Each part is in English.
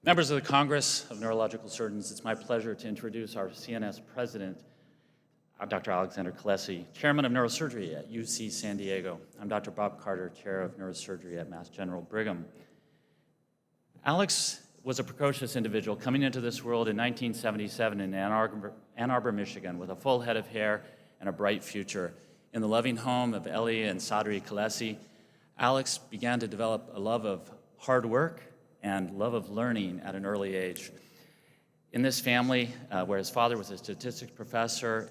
Members of the Congress of Neurological Surgeons, it's my pleasure to introduce our CNS President, Dr. Alexander Khalessi, Chairman of Neurosurgery at UC San Diego. I'm Dr. Bob Carter, Chair of Neurosurgery at Mass General Brigham. Alex was a precocious individual coming into this world in 1977 in Ann Arbor, Michigan, with a full head of hair and a bright future. In the loving home of Eli and Sadri Khalessi, Alex began to develop a love of hard work and love of learning at an early age. In this family, where his father was a statistics professor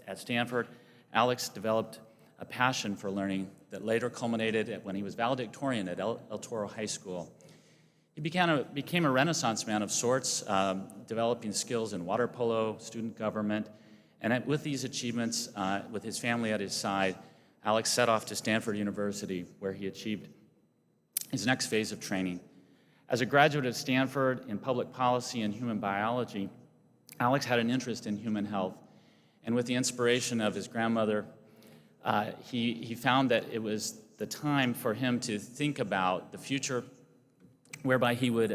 at Stanford, Alex developed a passion for learning that later culminated when he was valedictorian at El Toro High School. He became a Renaissance man of sorts, developing skills in water polo, student government, and with these achievements, with his family at his side, Alex set off to Stanford University, where he achieved his next phase of training. As a graduate of Stanford in public policy and human biology, Alex had an interest in human health. And with the inspiration of his grandmother, he found that it was the time for him to think about the future whereby he would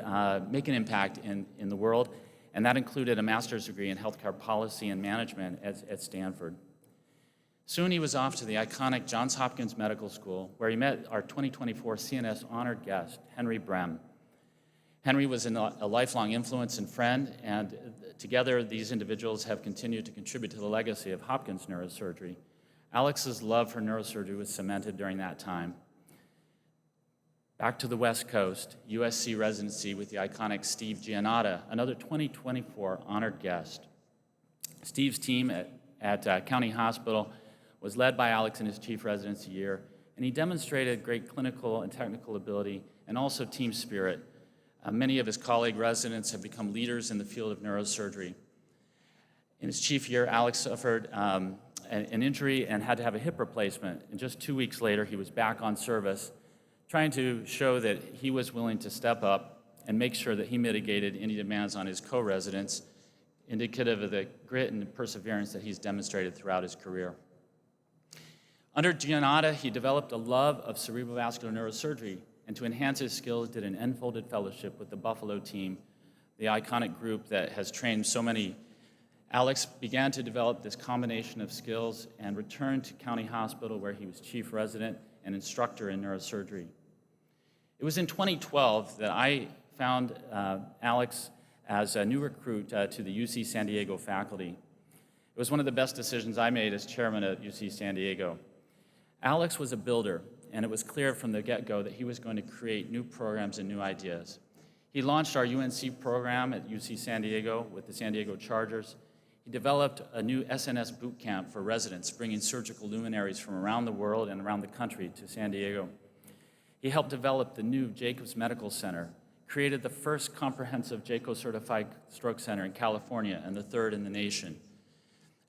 make an impact in the world, and that included a master's degree in healthcare policy and management at Stanford. Soon he was off to the iconic Johns Hopkins Medical School, where he met our 2024 CNS honored guest, Henry Brem. Henry was a lifelong influence and friend, and together these individuals have continued to contribute to the legacy of Hopkins neurosurgery. Alex's love for neurosurgery was cemented during that time. Back to the West Coast, USC residency with the iconic Steve Giannotta, another 2024 honored guest. Steve's team at County Hospital was led by Alex in his chief residency year, and he demonstrated great clinical and technical ability and also team spirit. Many of his colleague residents have become leaders in the field of neurosurgery. In his chief year, Alex suffered an injury and had to have a hip replacement. And just 2 weeks later, he was back on service, trying to show that he was willing to step up and make sure that he mitigated any demands on his co-residents, indicative of the grit and perseverance that he's demonstrated throughout his career. Under Giannotta, he developed a love of cerebrovascular neurosurgery, and to enhance his skills, did an enfolded fellowship with the Buffalo team, the iconic group that has trained so many. Alex began to develop this combination of skills and returned to County Hospital, where he was chief resident and instructor in neurosurgery. It was in 2012 that I found Alex as a new recruit to the UC San Diego faculty. It was one of the best decisions I made as chairman at UC San Diego. Alex was a builder, and it was clear from the get-go that he was going to create new programs and new ideas. He launched our UNC program at UC San Diego with the San Diego Chargers. He developed a new SNS boot camp for residents, bringing surgical luminaries from around the world and around the country to San Diego. He helped develop the new Jacobs Medical Center, created the first comprehensive JACO-certified stroke center in California and the third in the nation.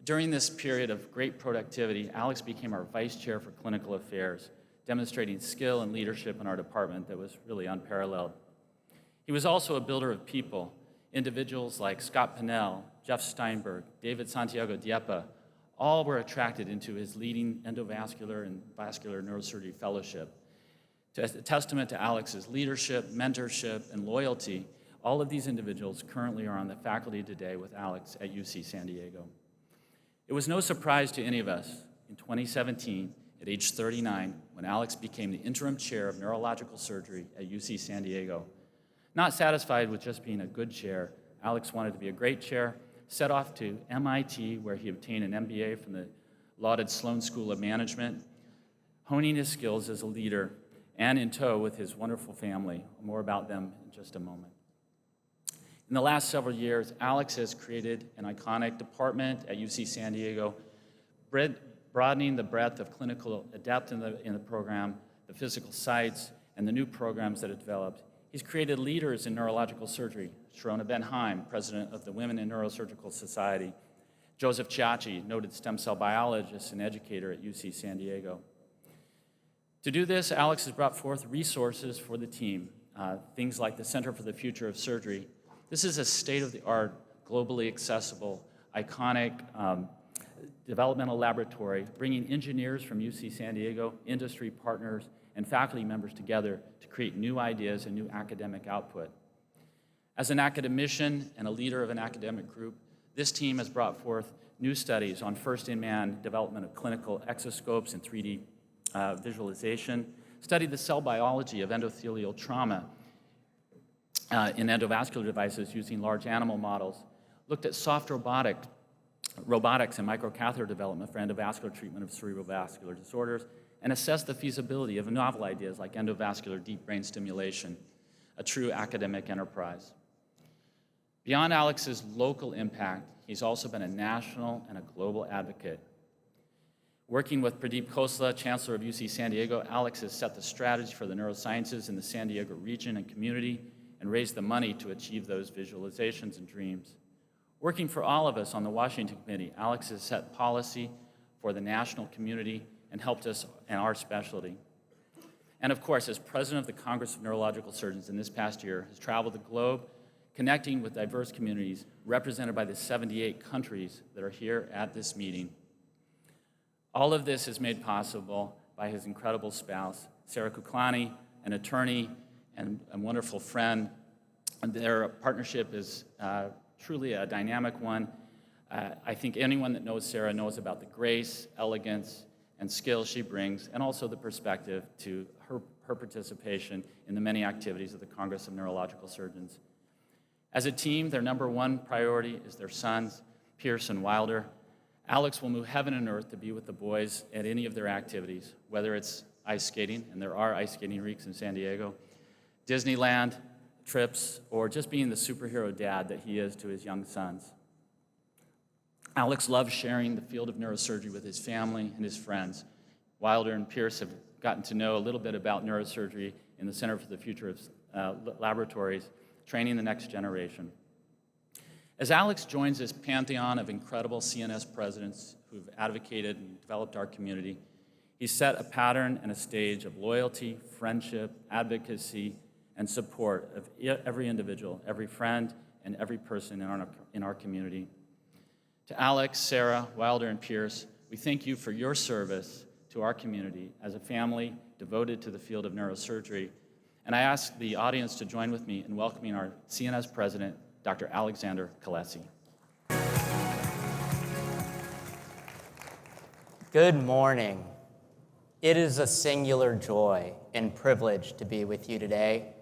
During this period of great productivity, Alex became our vice chair for clinical affairs, demonstrating skill and leadership in our department that was really unparalleled. He was also a builder of people, individuals like Scott Pinnell, Jeff Steinberg, David Santiago Diepa, all were attracted into his leading endovascular and vascular neurosurgery fellowship. A testament to Alex's leadership, mentorship, and loyalty, all of these individuals currently are on the faculty today with Alex at UC San Diego. It was no surprise to any of us in 2017, at age 39, when Alex became the interim chair of neurological surgery at UC San Diego. Not satisfied with just being a good chair, Alex wanted to be a great chair, set off to MIT, where he obtained an MBA from the lauded Sloan School of Management, honing his skills as a leader, and in tow with his wonderful family. More about them in just a moment. In the last several years, Alex has created an iconic department at UC San Diego, broadening the breadth of clinical depth in the program, the physical sites, and the new programs that it developed. He's created leaders in neurological surgery, Sharona Ben-Haim, president of the Women in Neurosurgical Society, Joseph Ciacci, noted stem cell biologist and educator at UC San Diego. To do this, Alex has brought forth resources for the team, things like the Center for the Future of Surgery. This is a state-of-the-art, globally accessible, iconic developmental laboratory, bringing engineers from UC San Diego, industry partners, and faculty members together to create new ideas and new academic output. As an academician and a leader of an academic group, this team has brought forth new studies on first-in-man development of clinical exoscopes and 3D visualization, studied the cell biology of endothelial trauma in endovascular devices using large animal models, looked at soft robotics and microcatheter development for endovascular treatment of cerebrovascular disorders, and assessed the feasibility of novel ideas like endovascular deep brain stimulation, a true academic enterprise. Beyond Alex's local impact, he's also been a national and a global advocate. Working with Pradeep Khosla, Chancellor of UC San Diego, Alex has set the strategy for the neurosciences in the San Diego region and community and raised the money to achieve those visualizations and dreams. Working for all of us on the Washington Committee, Alex has set policy for the national community and helped us in our specialty. And of course, as president of the Congress of Neurological Surgeons in this past year, has traveled the globe, connecting with diverse communities represented by the 78 countries that are here at this meeting. All of this is made possible by his incredible spouse, Sarah Kuklani, an attorney and a wonderful friend. And their partnership is truly a dynamic one. I think anyone that knows Sarah knows about the grace, elegance, and skill she brings, and also the perspective to her participation in the many activities of the Congress of Neurological Surgeons. As a team, their number one priority is their sons, Pierce and Wilder. Alex will move heaven and earth to be with the boys at any of their activities, whether it's ice skating, and there are ice skating rinks in San Diego, Disneyland trips, or just being the superhero dad that he is to his young sons. Alex loves sharing the field of neurosurgery with his family and his friends. Wilder and Pierce have gotten to know a little bit about neurosurgery in the Center for the Future of Laboratories, training the next generation. As Alex joins this pantheon of incredible CNS presidents who've advocated and developed our community, he's set a pattern and a stage of loyalty, friendship, advocacy, and support of every individual, every friend, and every person in our community. To Alex, Sarah, Wilder, and Pierce, we thank you for your service to our community as a family devoted to the field of neurosurgery. And I ask the audience to join with me in welcoming our CNS president, Dr. Alexander Khalessi. Good morning. It is a singular joy and privilege to be with you today.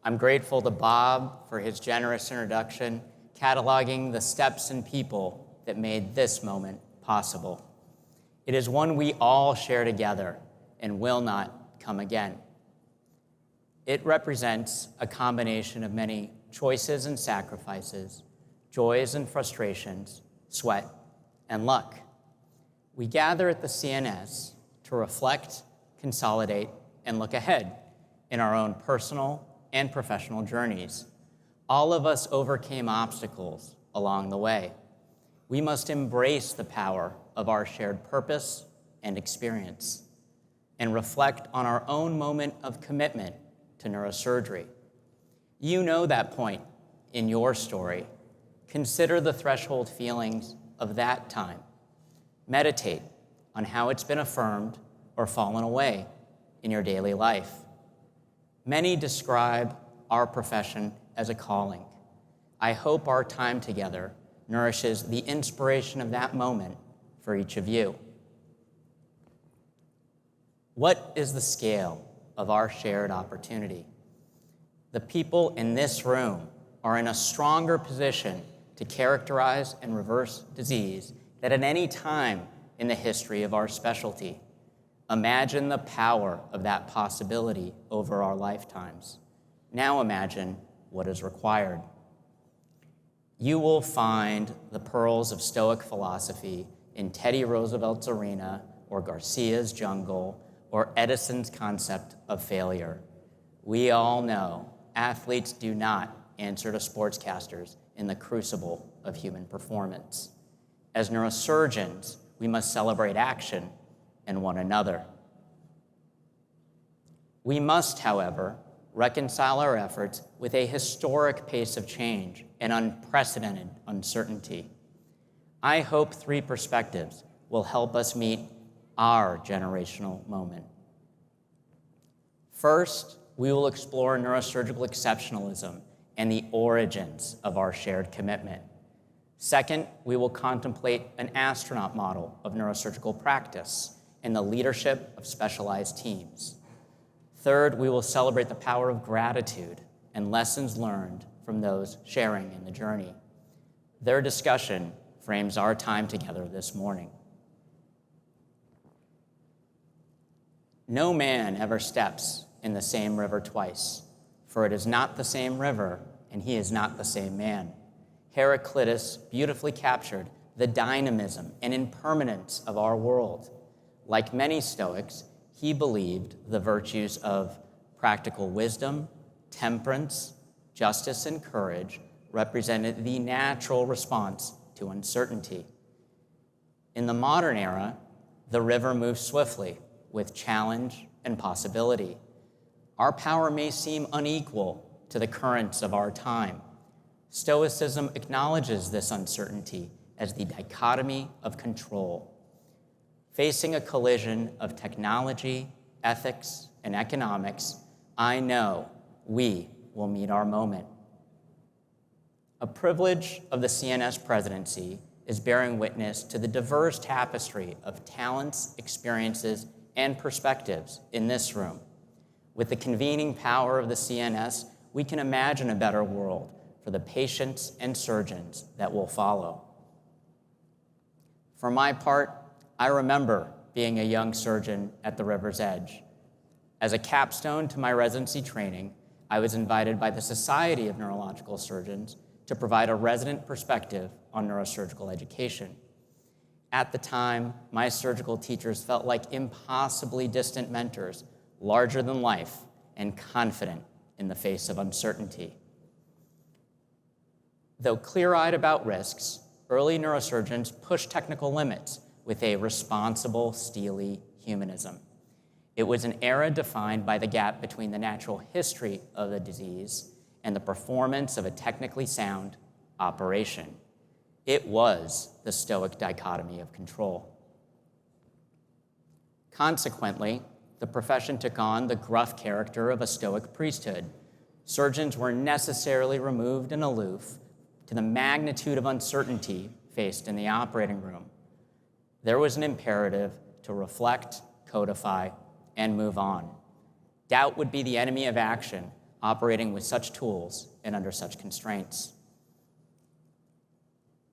I'm grateful to Bob for his generous introduction, cataloging the steps and people that made this moment possible. It is one we all share together and will not come again. It represents a combination of many choices and sacrifices, joys and frustrations, sweat and luck. We gather at the CNS to reflect, consolidate, and look ahead in our own personal and professional journeys. All of us overcame obstacles along the way. We must embrace the power of our shared purpose and experience and reflect on our own moment of commitment to neurosurgery. You know that point in your story. Consider the threshold feelings of that time. Meditate on how it's been affirmed or fallen away in your daily life. Many describe our profession as a calling. I hope our time together nourishes the inspiration of that moment for each of you. What is the scale of our shared opportunity? The people in this room are in a stronger position to characterize and reverse disease than at any time in the history of our specialty. Imagine the power of that possibility over our lifetimes. Now imagine what is required. You will find the pearls of Stoic philosophy in Teddy Roosevelt's arena, or Garcia's jungle, or Edison's concept of failure. We all know athletes do not answer to sportscasters in the crucible of human performance. As neurosurgeons, we must celebrate action and one another. We must, however, reconcile our efforts with a historic pace of change and unprecedented uncertainty. I hope three perspectives will help us meet our generational moment. First, we will explore neurosurgical exceptionalism and the origins of our shared commitment. Second, we will contemplate an astronaut model of neurosurgical practice and the leadership of specialized teams. Third, we will celebrate the power of gratitude and lessons learned from those sharing in the journey. Their discussion frames our time together this morning. No man ever steps in the same river twice, for it is not the same river, and he is not the same man. Heraclitus beautifully captured the dynamism and impermanence of our world. Like many Stoics, he believed the virtues of practical wisdom, temperance, justice, and courage represented the natural response to uncertainty. In the modern era, the river moves swiftly with challenge and possibility. Our power may seem unequal to the currents of our time. Stoicism acknowledges this uncertainty as the dichotomy of control. Facing a collision of technology, ethics, and economics, I know we will meet our moment. A privilege of the CNS presidency is bearing witness to the diverse tapestry of talents, experiences, and perspectives in this room. With the convening power of the CNS, we can imagine a better world for the patients and surgeons that will follow. For my part, I remember being a young surgeon at the river's edge. As a capstone to my residency training, I was invited by the Society of Neurological Surgeons to provide a resident perspective on neurosurgical education. At the time, my surgical teachers felt like impossibly distant mentors, larger than life and confident in the face of uncertainty. Though clear-eyed about risks, early neurosurgeons pushed technical limits with a responsible, steely humanism. It was an era defined by the gap between the natural history of the disease and the performance of a technically sound operation. It was the Stoic dichotomy of control. Consequently, the profession took on the gruff character of a Stoic priesthood. Surgeons were necessarily removed and aloof to the magnitude of uncertainty faced in the operating room. There was an imperative to reflect, codify, and move on. Doubt would be the enemy of action, operating with such tools and under such constraints.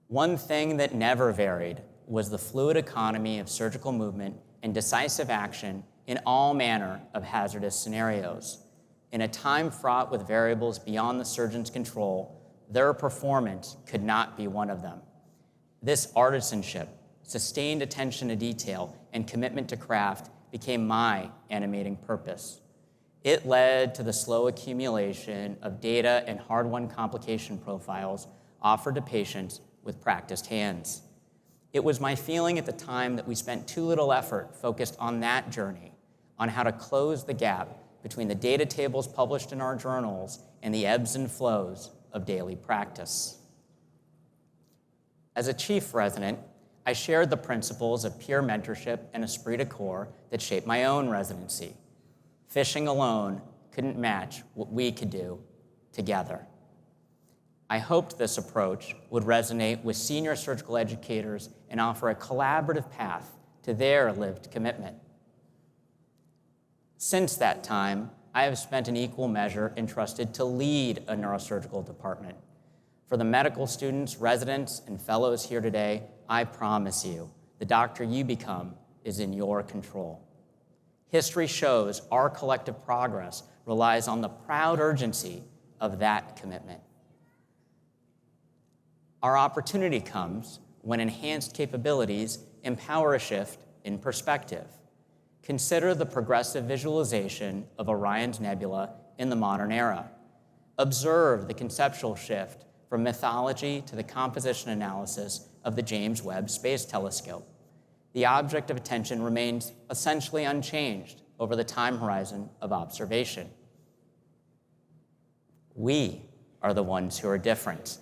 One thing that never varied was the fluid economy of surgical movement and decisive action in all manner of hazardous scenarios. In a time fraught with variables beyond the surgeon's control, their performance could not be one of them. This artisanship, sustained attention to detail, and commitment to craft became my animating purpose. It led to the slow accumulation of data and hard-won complication profiles offered to patients with practiced hands. It was my feeling at the time that we spent too little effort focused on that journey, on how to close the gap between the data tables published in our journals and the ebbs and flows of daily practice. As a chief resident, I shared the principles of peer mentorship and esprit de corps that shaped my own residency. Fishing alone couldn't match what we could do together. I hoped this approach would resonate with senior surgical educators and offer a collaborative path to their lived commitment. Since that time, I have spent an equal measure entrusted to lead a neurosurgical department. For the medical students, residents, and fellows here today, I promise you, the doctor you become is in your control. History shows our collective progress relies on the proud urgency of that commitment. Our opportunity comes when enhanced capabilities empower a shift in perspective. Consider the progressive visualization of Orion's Nebula in the modern era. Observe the conceptual shift from mythology to the composition analysis of the James Webb Space Telescope. The object of attention remains essentially unchanged over the time horizon of observation. We are the ones who are different.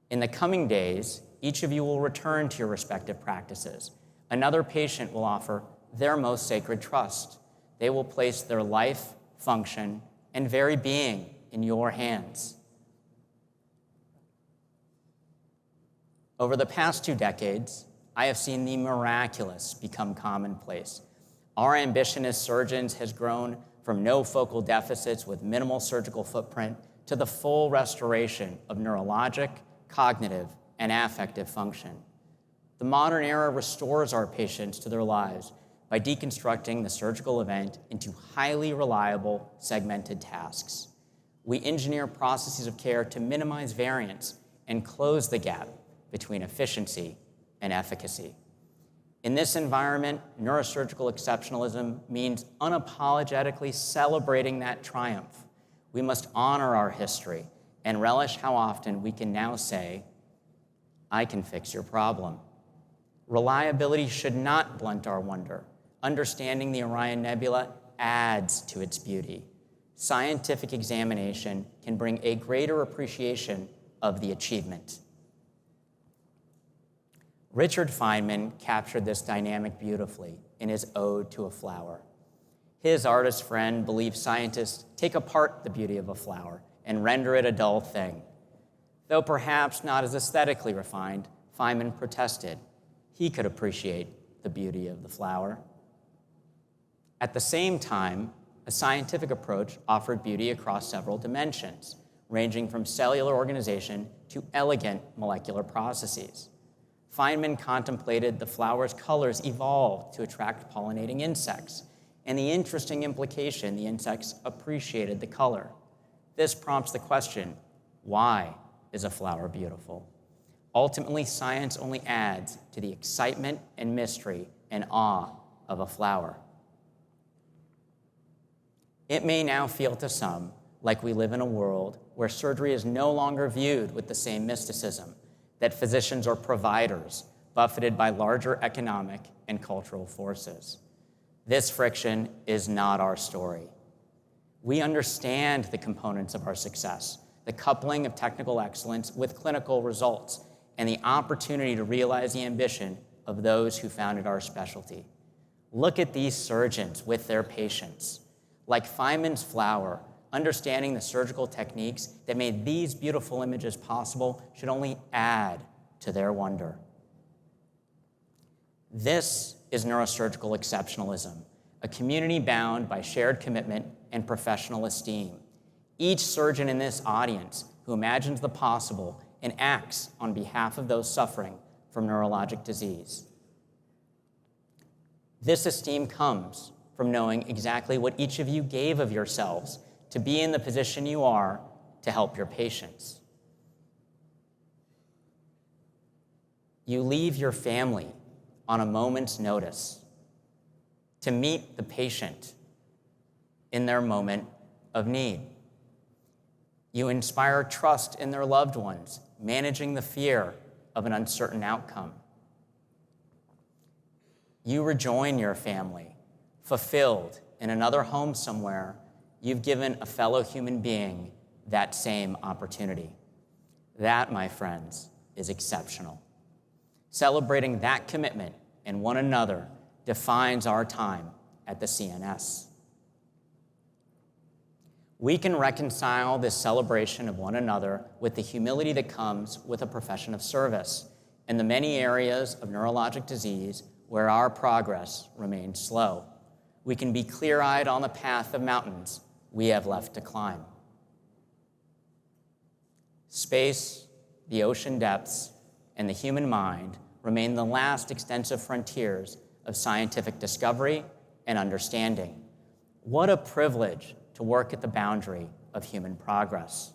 In the coming days, each of you will return to your respective practices. Another patient will offer their most sacred trust. They will place their life, function, and very being in your hands. Over the past 2 decades, I have seen the miraculous become commonplace. Our ambition as surgeons has grown from no focal deficits with minimal surgical footprint to the full restoration of neurologic, cognitive, and affective function. The modern era restores our patients to their lives by deconstructing the surgical event into highly reliable, segmented tasks. We engineer processes of care to minimize variance and close the gap between efficiency and efficacy. In this environment, neurosurgical exceptionalism means unapologetically celebrating that triumph. We must honor our history and relish how often we can now say, "I can fix your problem." Reliability should not blunt our wonder. Understanding the Orion Nebula adds to its beauty. Scientific examination can bring a greater appreciation of the achievement. Richard Feynman captured this dynamic beautifully in his Ode to a Flower. His artist friend believes scientists take apart the beauty of a flower and render it a dull thing. Though perhaps not as aesthetically refined, Feynman protested. He could appreciate the beauty of the flower. At the same time, a scientific approach offered beauty across several dimensions, ranging from cellular organization to elegant molecular processes. Feynman contemplated the flower's colors evolved to attract pollinating insects, and the interesting implication the insects appreciated the color. This prompts the question, why is a flower beautiful? Ultimately, science only adds to the excitement and mystery and awe of a flower. It may now feel to some like we live in a world where surgery is no longer viewed with the same mysticism, that physicians are providers, buffeted by larger economic and cultural forces. This friction is not our story. We understand the components of our success, the coupling of technical excellence with clinical results, and the opportunity to realize the ambition of those who founded our specialty. Look at these surgeons with their patients. Like Feynman's flower, understanding the surgical techniques that made these beautiful images possible should only add to their wonder. This is neurosurgical exceptionalism, a community bound by shared commitment and professional esteem. Each surgeon in this audience who imagines the possible and acts on behalf of those suffering from neurologic disease. This esteem comes from knowing exactly what each of you gave of yourselves to be in the position you are to help your patients. You leave your family on a moment's notice to meet the patient in their moment of need. You inspire trust in their loved ones, managing the fear of an uncertain outcome. You rejoin your family, fulfilled in another home somewhere. You've given a fellow human being that same opportunity. That, my friends, is exceptional. Celebrating that commitment in one another defines our time at the CNS. We can reconcile this celebration of one another with the humility that comes with a profession of service in the many areas of neurologic disease where our progress remains slow. We can be clear-eyed on the path of mountains we have left to climb. Space, the ocean depths, and the human mind remain the last extensive frontiers of scientific discovery and understanding. What a privilege to work at the boundary of human progress.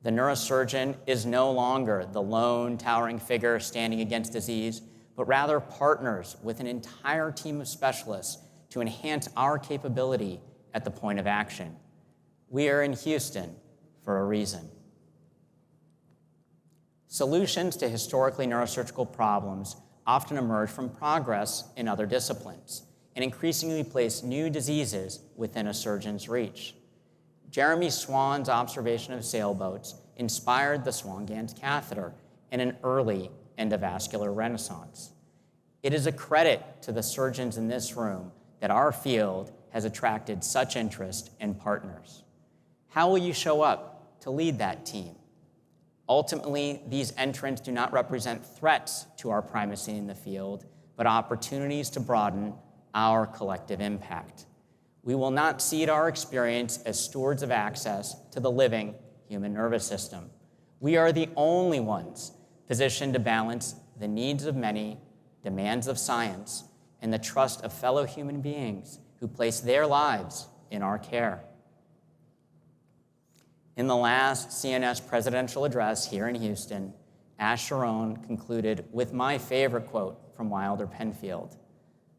The neurosurgeon is no longer the lone, towering figure standing against disease, but rather partners with an entire team of specialists to enhance our capability at the point of action. We are in Houston for a reason. Solutions to historically neurosurgical problems often emerge from progress in other disciplines and increasingly place new diseases within a surgeon's reach. Jeremy Swan's observation of sailboats inspired the Swan-Ganz catheter in an early endovascular renaissance. It is a credit to the surgeons in this room that our field has attracted such interest and partners. How will you show up to lead that team? Ultimately, these entrants do not represent threats to our primacy in the field, but opportunities to broaden our collective impact. We will not cede our experience as stewards of access to the living human nervous system. We are the only ones positioned to balance the needs of many, demands of science, and the trust of fellow human beings who place their lives in our care. In the last CNS Presidential Address here in Houston, Ash Sharon concluded with my favorite quote from Wilder Penfield: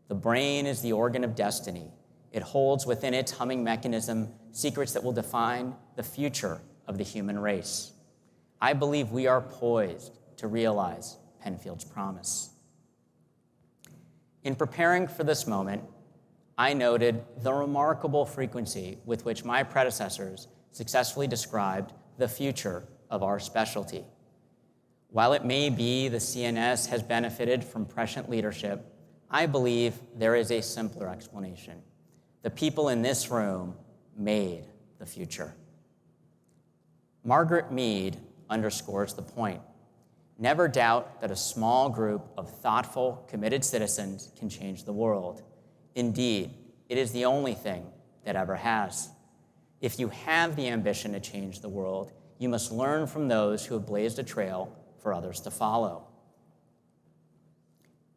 "The brain is the organ of destiny. It holds within its humming mechanism secrets that will define the future of the human race." I believe we are poised to realize Penfield's promise. In preparing for this moment, I noted the remarkable frequency with which my predecessors successfully described the future of our specialty. While it may be the CNS has benefited from prescient leadership, I believe there is a simpler explanation. The people in this room made the future. Margaret Mead underscores the point. Never doubt that a small group of thoughtful, committed citizens can change the world. Indeed, it is the only thing that ever has. If you have the ambition to change the world, you must learn from those who have blazed a trail for others to follow.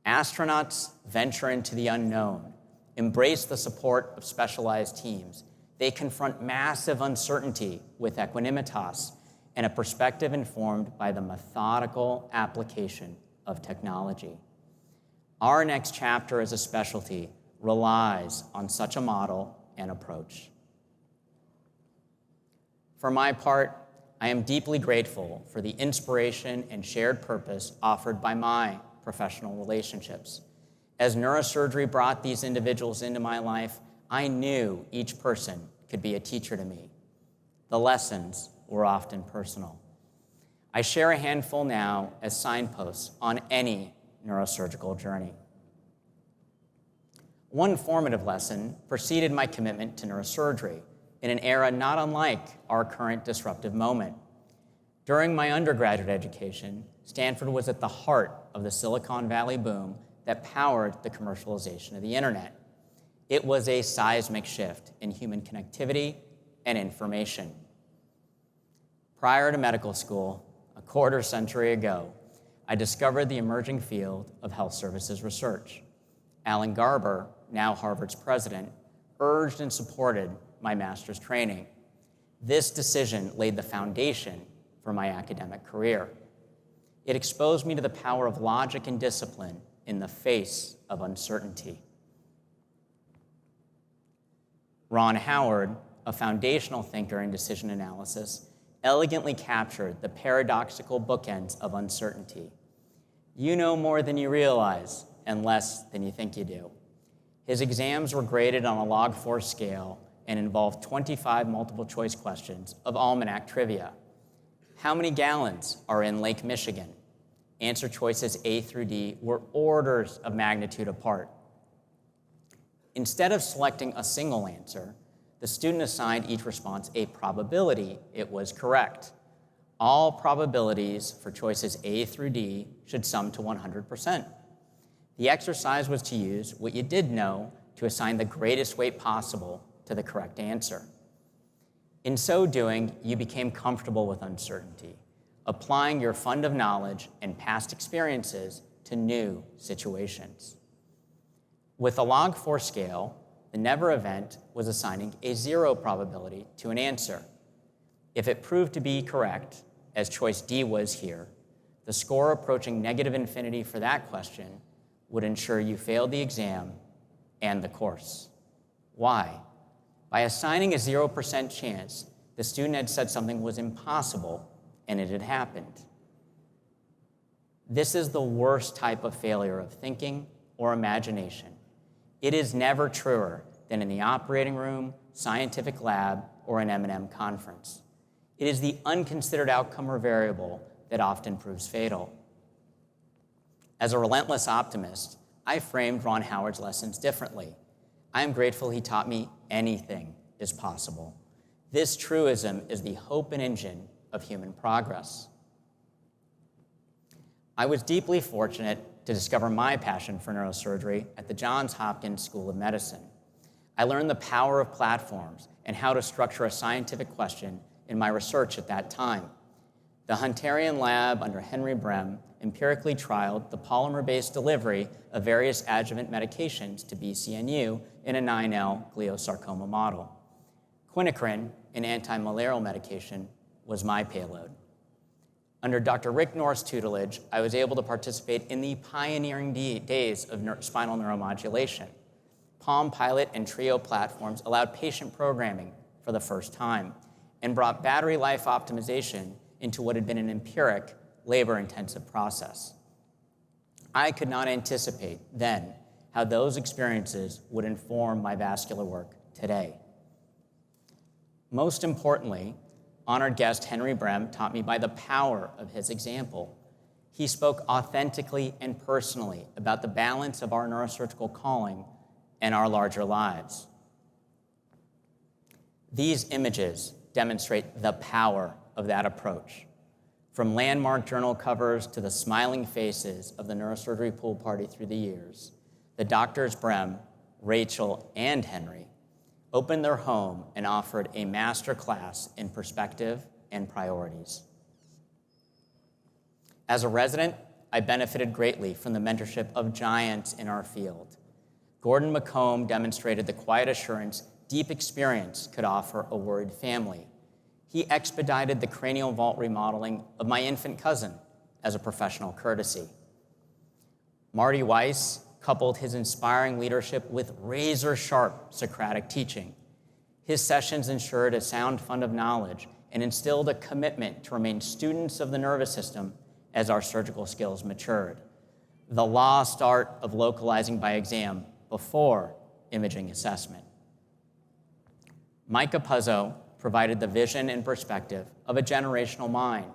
Astronauts venture into the unknown, embrace the support of specialized teams. They confront massive uncertainty with equanimitas and a perspective informed by the methodical application of technology. Our next chapter as a specialty relies on such a model and approach. For my part, I am deeply grateful for the inspiration and shared purpose offered by my professional relationships. As neurosurgery brought these individuals into my life, I knew each person could be a teacher to me. The lessons were often personal. I share a handful now as signposts on any neurosurgical journey. One formative lesson preceded my commitment to neurosurgery in an era not unlike our current disruptive moment. During my undergraduate education, Stanford was at the heart of the Silicon Valley boom that powered the commercialization of the internet. It was a seismic shift in human connectivity and information. Prior to medical school, a quarter century ago, I discovered the emerging field of health services research. Alan Garber, now Harvard's president, urged and supported my master's training. This decision laid the foundation for my academic career. It exposed me to the power of logic and discipline in the face of uncertainty. Ron Howard, a foundational thinker in decision analysis, elegantly captured the paradoxical bookends of uncertainty. You know more than you realize and less than you think you do. His exams were graded on a log4 scale and involved 25 multiple choice questions of almanac trivia. How many gallons are in Lake Michigan? Answer choices A through D were orders of magnitude apart. Instead of selecting a single answer, the student assigned each response a probability it was correct. All probabilities for choices A through D should sum to 100%. The exercise was to use what you did know to assign the greatest weight possible to the correct answer. In so doing, you became comfortable with uncertainty, applying your fund of knowledge and past experiences to new situations. With a log4 scale, the never event was assigning a 0 probability to an answer. If it proved to be correct, as choice D was here, the score approaching negative infinity for that question would ensure you failed the exam and the course. Why? By assigning a 0% chance, the student had said something was impossible, and it had happened. This is the worst type of failure of thinking or imagination. It is never truer than in the operating room, scientific lab, or an M&M conference. It is the unconsidered outcome or variable that often proves fatal. As a relentless optimist, I framed Ron Howard's lessons differently. I am grateful he taught me anything is possible. This truism is the hope and engine of human progress. I was deeply fortunate to discover my passion for neurosurgery at the Johns Hopkins School of Medicine. I learned the power of platforms and how to structure a scientific question in my research at that time. The Hunterian lab under Henry Brem empirically trialed the polymer-based delivery of various adjuvant medications to BCNU in a 9L gliosarcoma model. Quinacrine, an anti-malarial medication, was my payload. Under Dr. Rick North's tutelage, I was able to participate in the pioneering days of spinal neuromodulation. Palm Pilot and Trio platforms allowed patient programming for the first time and brought battery life optimization into what had been an empiric, labor-intensive process. I could not anticipate then how those experiences would inform my vascular work today. Most importantly, honored guest Henry Brem taught me by the power of his example. He spoke authentically and personally about the balance of our neurosurgical calling and our larger lives. These images demonstrate the power of that approach. From landmark journal covers to the smiling faces of the neurosurgery pool party through the years, the doctors Brem, Rachel, and Henry opened their home and offered a master class in perspective and priorities. As a resident, I benefited greatly from the mentorship of giants in our field. Gordon McComb demonstrated the quiet assurance deep experience could offer a worried family. He expedited the cranial vault remodeling of my infant cousin as a professional courtesy. Marty Weiss coupled his inspiring leadership with razor-sharp Socratic teaching. His sessions ensured a sound fund of knowledge and instilled a commitment to remain students of the nervous system as our surgical skills matured. The lost art of localizing by exam before imaging assessment. Mike Apuzzo provided the vision and perspective of a generational mind.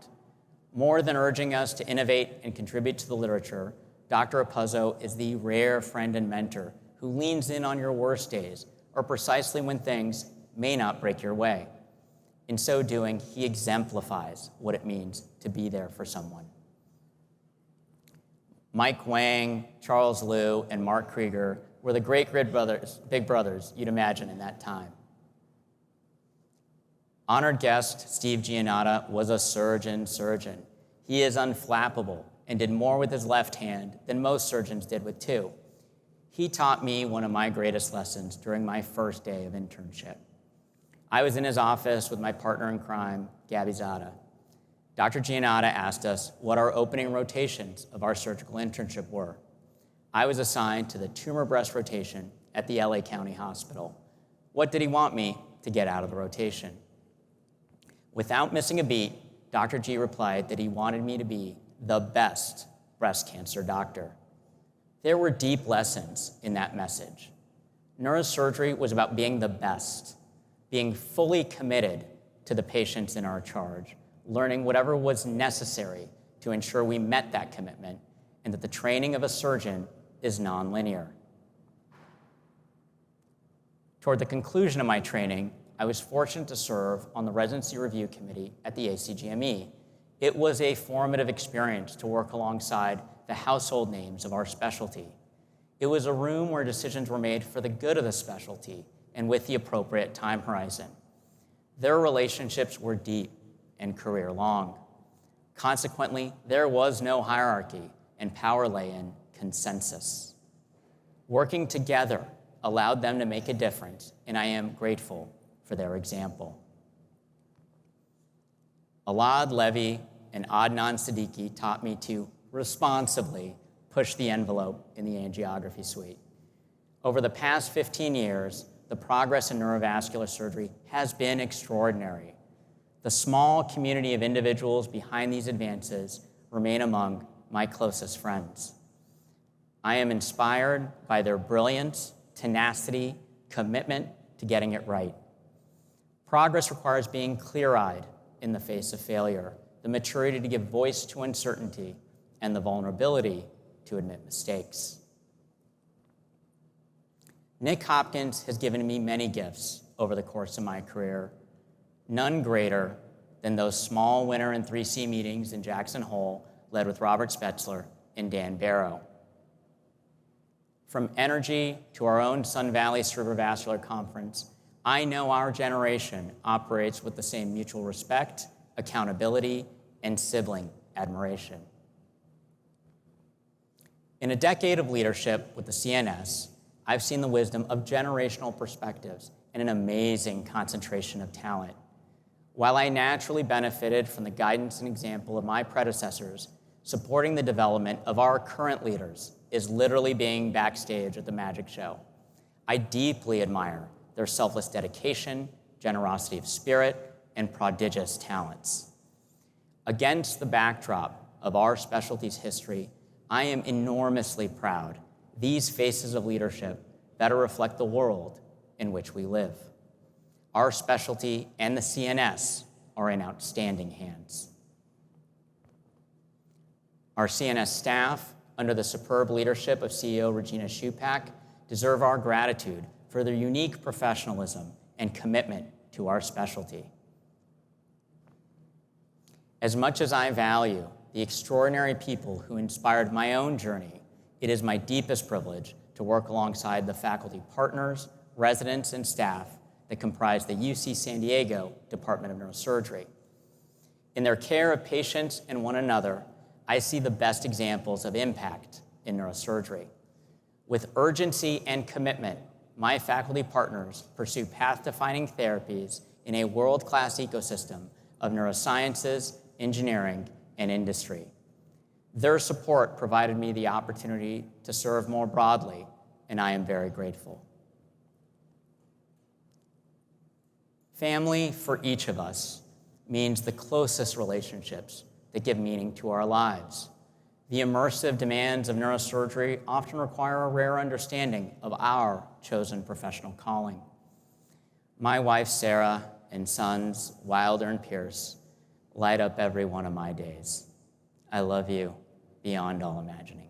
More than urging us to innovate and contribute to the literature, Dr. Apuzzo is the rare friend and mentor who leans in on your worst days or precisely when things may not break your way. In so doing, he exemplifies what it means to be there for someone. Mike Wang, Charles Liu, and Mark Krieger were the great big brothers you'd imagine in that time. Honored guest Steve Giannotta was a surgeon. He is unflappable and did more with his left hand than most surgeons did with two. He taught me one of my greatest lessons during my first day of internship. I was in his office with my partner in crime, Gabby Zada. Dr. Giannotta asked us what our opening rotations of our surgical internship were. I was assigned to the tumor breast rotation at the LA County Hospital. What did he want me to get out of the rotation? Without missing a beat, Dr. G replied that he wanted me to be the best breast cancer doctor. There were deep lessons in that message. Neurosurgery was about being the best, being fully committed to the patients in our charge, learning whatever was necessary to ensure we met that commitment, and that the training of a surgeon is nonlinear. Toward the conclusion of my training, I was fortunate to serve on the residency review committee at the ACGME. It was a formative experience to work alongside the household names of our specialty. It was a room where decisions were made for the good of the specialty and with the appropriate time horizon. Their relationships were deep and career-long. Consequently, there was no hierarchy, and power lay in consensus. Working together allowed them to make a difference, and I am grateful for their example. Alad Levy and Adnan Siddiqui taught me to responsibly push the envelope in the angiography suite. Over the past 15 years, the progress in neurovascular surgery has been extraordinary. The small community of individuals behind these advances remain among my closest friends. I am inspired by their brilliance, tenacity, commitment to getting it right. Progress requires being clear-eyed in the face of failure, the maturity to give voice to uncertainty, and the vulnerability to admit mistakes. Nick Hopkins has given me many gifts over the course of my career. none greater than those small winner and 3C meetings in Jackson Hole led with Robert Spetzler and Dan Barrow. From energy to our own Sun Valley Cerebrovascular Conference, I know our generation operates with the same mutual respect, accountability, and sibling admiration. In a decade of leadership with the CNS, I've seen the wisdom of generational perspectives and an amazing concentration of talent. While I naturally benefited from the guidance and example of my predecessors, supporting the development of our current leaders is literally being backstage at the magic show. I deeply admire their selfless dedication, generosity of spirit, and prodigious talents. Against the backdrop of our specialty's history, I am enormously proud these faces of leadership better reflect the world in which we live. Our specialty and the CNS are in outstanding hands. Our CNS staff, under the superb leadership of CEO Regina Shupak, deserve our gratitude for their unique professionalism and commitment to our specialty. As much as I value the extraordinary people who inspired my own journey, it is my deepest privilege to work alongside the faculty partners, residents, and staff that comprise the UC San Diego Department of Neurosurgery. In their care of patients and one another, I see the best examples of impact in neurosurgery. With urgency and commitment, my faculty partners pursue path-defining therapies in a world-class ecosystem of neurosciences, engineering, and industry. Their support provided me the opportunity to serve more broadly, and I am very grateful. Family, for each of us, means the closest relationships that give meaning to our lives. The immersive demands of neurosurgery often require a rare understanding of our chosen professional calling. My wife, Sarah, and sons, Wilder and Pierce, light up every one of my days. I love you beyond all imagining.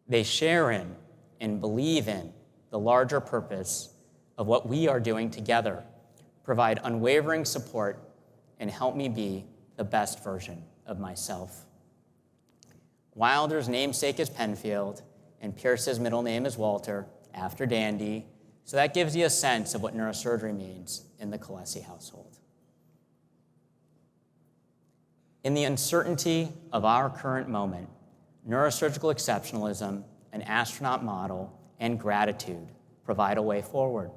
They share in and believe in the larger purpose of what we are doing together, provide unwavering support, and help me be the best version of myself. Wilder's namesake is Penfield, and Pierce's middle name is Walter, after Dandy, so that gives you a sense of what neurosurgery means in the Khalessi household. In the uncertainty of our current moment, neurosurgical exceptionalism, an astronaut model, and gratitude provide a way forward.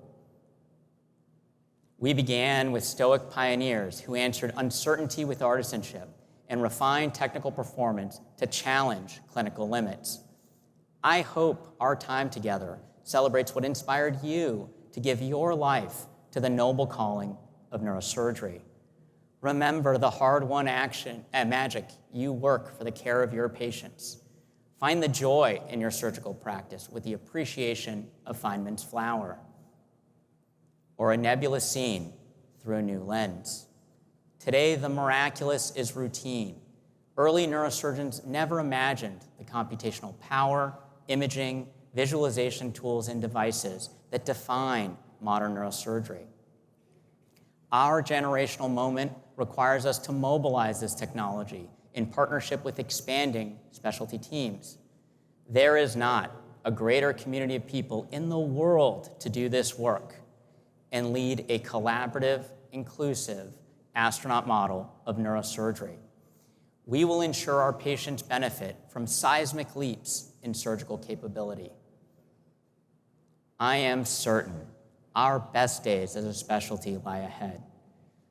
We began with stoic pioneers who answered uncertainty with artisanship and refined technical performance to challenge clinical limits. I hope our time together celebrates what inspired you to give your life to the noble calling of neurosurgery. Remember the hard-won action and magic you work for the care of your patients. Find the joy in your surgical practice with the appreciation of Feynman's flower, or a nebulous scene through a new lens. Today, the miraculous is routine. Early neurosurgeons never imagined the computational power, imaging, visualization tools, and devices that define modern neurosurgery. Our generational moment requires us to mobilize this technology in partnership with expanding specialty teams. There is not a greater community of people in the world to do this work and lead a collaborative, inclusive, astronaut model of neurosurgery. We will ensure our patients benefit from seismic leaps in surgical capability. I am certain our best days as a specialty lie ahead.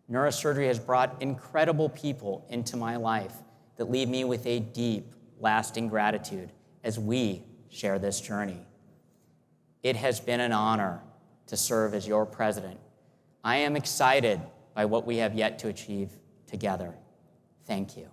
Neurosurgery has brought incredible people into my life that leave me with a deep, lasting gratitude as we share this journey. It has been an honor to serve as your president. I am excited by what we have yet to achieve together. Thank you.